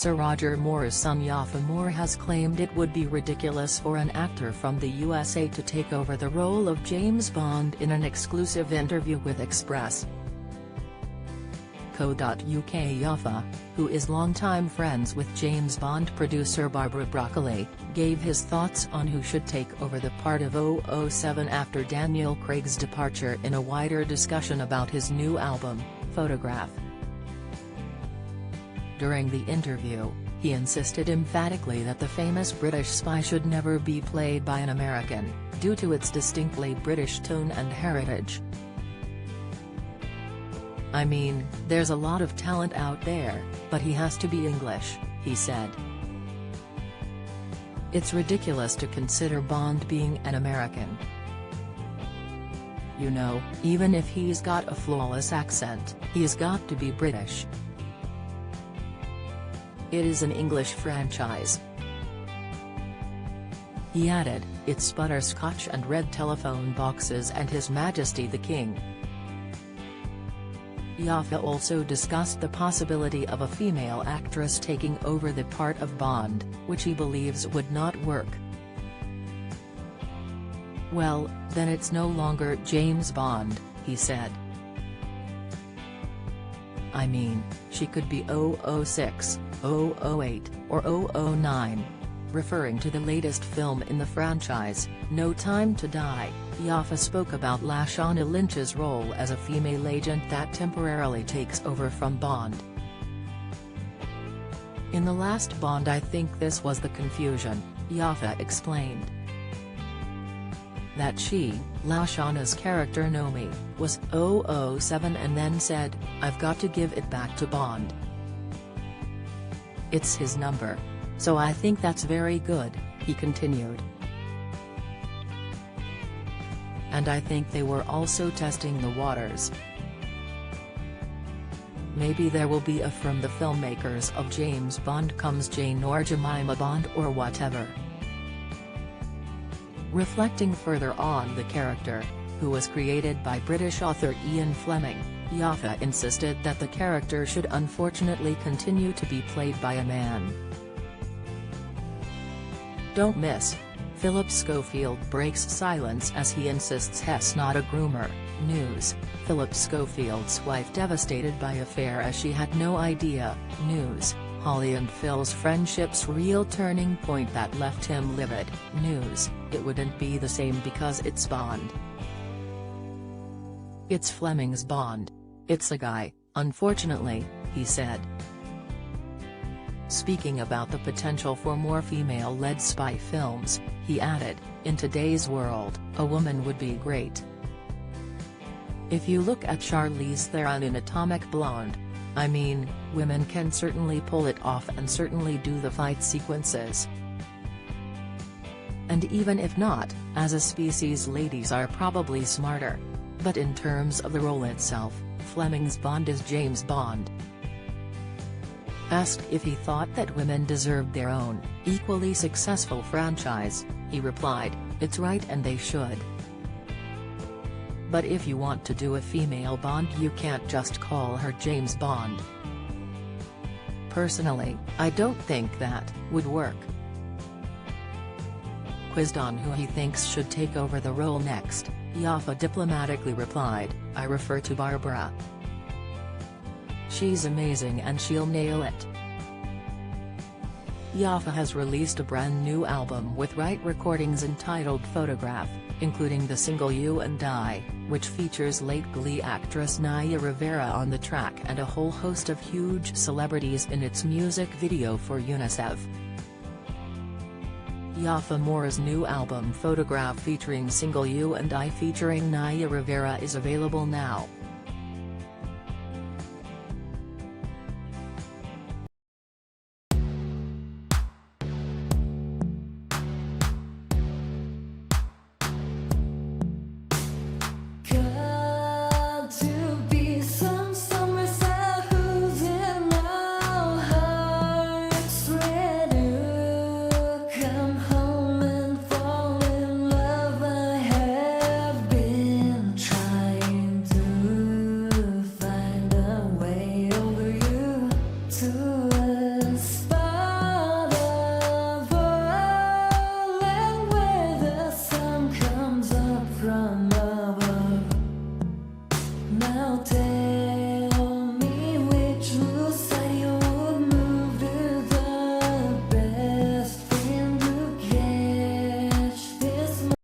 Sir Roger Moore's son Yaffa Moore has claimed it would be ridiculous for an actor from the USA to take over the role of James Bond in an exclusive interview with Express. Co.uk Yaffa, who is longtime friends with James Bond producer Barbara Broccoli, gave his thoughts on who should take over the part of 007 after Daniel Craig's departure in a wider discussion about his new album, Photograph. During the interview, he insisted emphatically that the famous British spy should never be played by an American, due to its distinctly British tone and heritage. "I mean, there's a lot of talent out there, but he has to be English," he said. "It's ridiculous to consider Bond being an American. You know, even if he's got a flawless accent, he's got to be British. It is an English franchise." He added, "It's butterscotch and red telephone boxes and His Majesty the King." Yaffa also discussed the possibility of a female actress taking over the part of Bond, which he believes would not work. "Well, then it's no longer James Bond," he said. "I mean, she could be 006, 008, or 009. Referring to the latest film in the franchise, No Time to Die, Yaffa spoke about Lashana Lynch's role as a female agent that temporarily takes over from Bond. "In the last Bond I think this was the confusion," Yaffa explained. "That she, Lashana's character Nomi, was 007 and then said, 'I've got to give it back to Bond. It's his number. So I think that's very good," he continued. "And I think they were also testing the waters. Maybe there will be a from the filmmakers of James Bond comes Jane or Jemima Bond or whatever." Reflecting further on the character, who was created by British author Ian Fleming, Yaffa insisted that the character should unfortunately continue to be played by a man. "Don't miss. Philip Schofield breaks silence as he insists Hess not a groomer." News, Philip Schofield's wife devastated by affair as she had no idea. News, Holly and Phil's friendship's real turning point that left him livid. News, it wouldn't be the same because it's Bond. "It's Fleming's Bond. It's a guy, unfortunately," he said. Speaking about the potential for more female-led spy films, he added, "In today's world, a woman would be great. If you look at Charlize Theron in Atomic Blonde, I mean, women can certainly pull it off and certainly do the fight sequences. And even if not, as a species ladies are probably smarter. But in terms of the role itself, Fleming's Bond is James Bond." Asked if he thought that women deserved their own, equally successful franchise, he replied, "It's right and they should. But if you want to do a female Bond you can't just call her James Bond. Personally, I don't think that would work." Quizzed on who he thinks should take over the role next, Yaffa diplomatically replied, "I refer to Barbara. She's amazing and she'll nail it." Yaffa has released a brand new album with Right Recordings entitled Photograph, including the single You and I, which features late Glee actress Naya Rivera on the track and a whole host of huge celebrities in its music video for UNICEF. Yaffa Moore's new album Photograph featuring single You and I featuring Naya Rivera is available now.